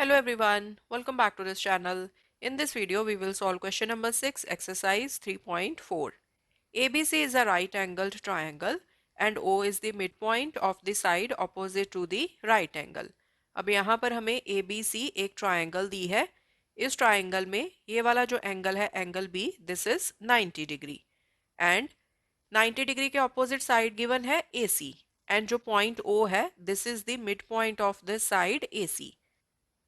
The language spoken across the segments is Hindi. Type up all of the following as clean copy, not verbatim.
Hello everyone, welcome back to this channel. In this video, we will solve question number 6, exercise 3.4. ABC is a right angled triangle and O is the midpoint of the side opposite to the right angle. अब यहाँ पर हमें ABC एक triangle दी है. इस triangle में ये वाला जो angle है angle B, this is 90 degree and 90 degree के ऑपोजिट साइड गिवन है AC एंड जो पॉइंट O है this is the mid point of this side AC.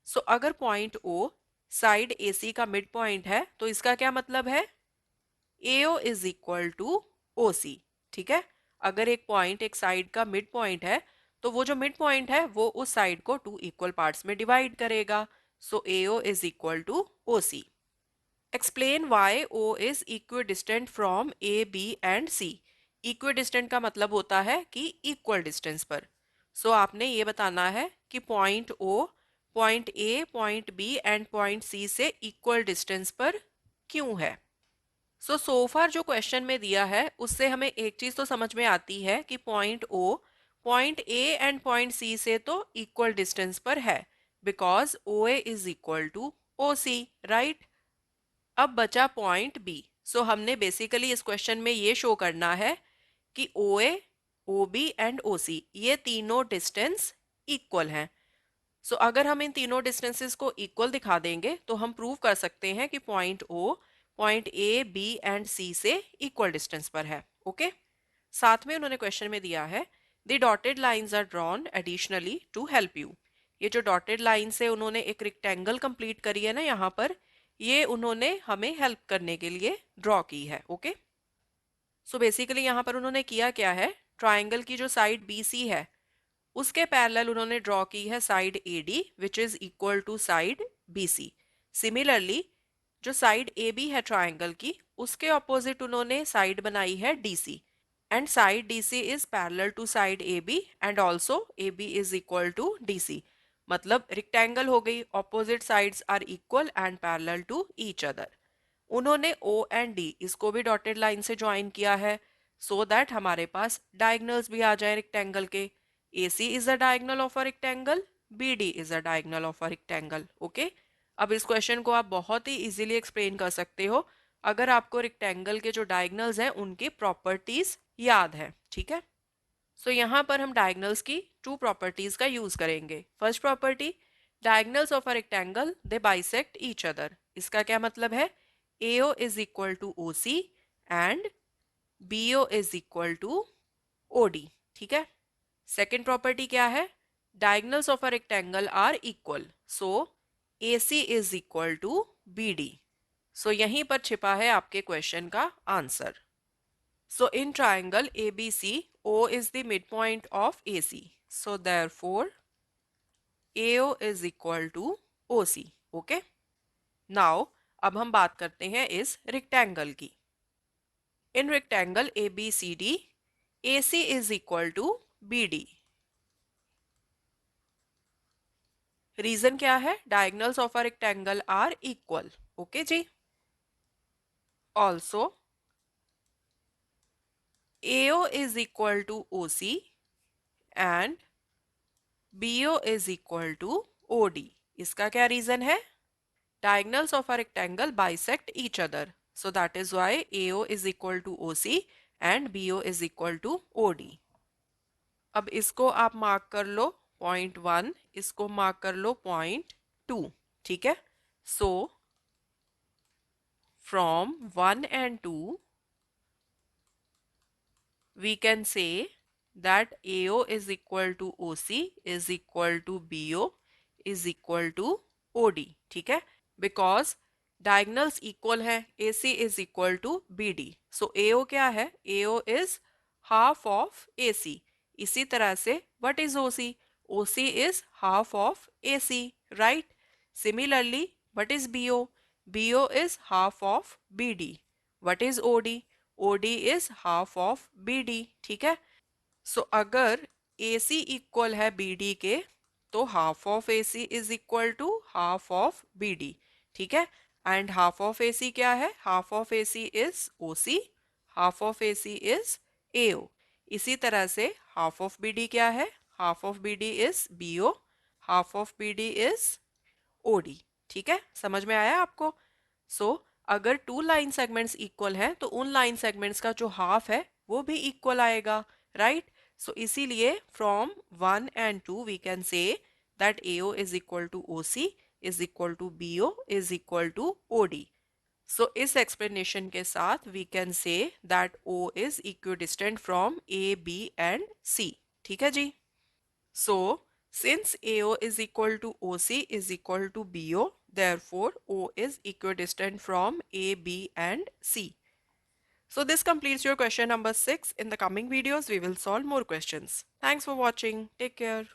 So अगर पॉइंट O साइड AC का मिड पॉइंट है तो इसका क्या मतलब है AO is equal to OC. ठीक है, अगर एक पॉइंट एक साइड का मिड पॉइंट है तो वो जो मिड पॉइंट है वो उस साइड को टू इक्वल पार्ट्स में डिवाइड करेगा. So AO is equal to OC. Explain why O is equidistant from A, B and C. Equidistant का मतलब होता है कि इक्वल डिस्टेंस पर. सो आपने ये बताना है कि point O point A, point B and point C से इक्वल डिस्टेंस पर क्यों है. सो फार जो क्वेश्चन में दिया है उससे हमें एक चीज तो समझ में आती है कि point O point A and point C से तो इक्वल डिस्टेंस पर है because OA is equal to OC, right. अब बचा पॉइंट बी. सो हमने बेसिकली इस क्वेश्चन में ये शो करना है कि ओ ए, ओ बी एंड ओ सी ये तीनों डिस्टेंस इक्वल हैं. सो अगर हम इन तीनों डिस्टेंसेस को इक्वल दिखा देंगे तो हम प्रूव कर सकते हैं कि point O point A, B and C से इक्वल डिस्टेंस पर है. ओके, साथ में उन्होंने क्वेश्चन में दिया है the dotted lines are drawn additionally to help you. ये जो डॉटेड लाइन से उन्होंने एक रिक्टेंगल कंप्लीट करी है ना यहाँ पर, ये उन्होंने हमें हेल्प करने के लिए ड्रॉ की है. ओके, सो बेसिकली यहाँ पर उन्होंने किया क्या है, ट्राइंगल की जो साइड बी सी है उसके पैरेलल उन्होंने ड्रॉ की है side A D which is equal to side B C. Similarly जो साइड ए बी है ट्राइंगल की उसके ऑपोजिट उन्होंने साइड बनाई है D C and side D C is parallel to side A B and also A B is equal to D C. मतलब रिक्टेंगल हो गई, opposite sides are equal and parallel to each other. उन्होंने ओ एंड डी इसको भी डॉटेड लाइन से ज्वाइन किया है सो दैट हमारे पास डायगनल्स भी आ जाए रिक्टेंगल के. A C is a diagonal of a rectangle, B D is a diagonal of a rectangle. Okay, अब इस क्वेश्चन को आप बहुत ही इजीली एक्सप्लेन कर सकते हो अगर आपको रिक्टेंगल के जो डायगनल्स हैं उनकी प्रॉपर्टीज याद है. ठीक है, सो यहाँ पर हम डायगनल्स की टू प्रॉपर्टीज का यूज करेंगे. First property, diagonals of a rectangle they bisect each other. इसका क्या मतलब है, AO is equal to OC and BO is equal to OD. ठीक है, सेकेंड प्रॉपर्टी क्या है, diagonals of a rectangle are equal so AC is equal to BD. So यहीं पर छिपा है आपके क्वेश्चन का answer. So in triangle ABC, O is the midpoint of AC. So therefore, AO is equal to OC. Okay. Now, अब हम बात करते हैं इस rectangle की. In rectangle ABCD, AC is equal to BD. Reason क्या है? Diagonals of a rectangle are equal. Okay ji. Also, AO is equal to OC and BO is equal to OD. इसका क्या रीजन है, diagonals of a rectangle bisect each other. So that is why AO is equal to OC and BO is equal to OD. अब इसको आप मार्क कर लो पॉइंट 1, इसको मार्क कर लो पॉइंट 2. ठीक है, so from 1 and 2 we can say that AO is equal to OC is equal to BO is equal to OD. ठीक है, बिकॉज डायगनल्स इक्वल है, AC is equal to BD. So AO क्या है, AO is half of AC. इसी तरह से what is OC, OC is half of AC, right. Similarly what is BO, BO is half of BD. What is OD, OD is half of BD. ठीक है, सो अगर AC इक्वल है BD के तो half of AC is equal to half of BD. ठीक है, एंड हाफ ऑफ AC क्या है, half of AC is OC, half of AC is AO. इसी तरह से हाफ ऑफ BD क्या है, half of BD is BO, half of BD is OD। ठीक है, समझ में आया आपको? सो अगर टू लाइन सेगमेंट्स इक्वल हैं तो उन लाइन सेगमेंट्स का जो हाफ है वो भी इक्वल आएगा, राइट? सो इसीलिए from 1 and 2 we can say that AO is equal to OC is equal to BO is equal to OD। So इस एक्सप्लेनेशन के साथ we can say that O is equidistant from AB and C। ठीक है जी। So, since AO is equal to OC is equal to BO, therefore O is equidistant from A, B and C. So this completes your question number 6. In the coming videos, we will solve more questions. Thanks for watching. Take care.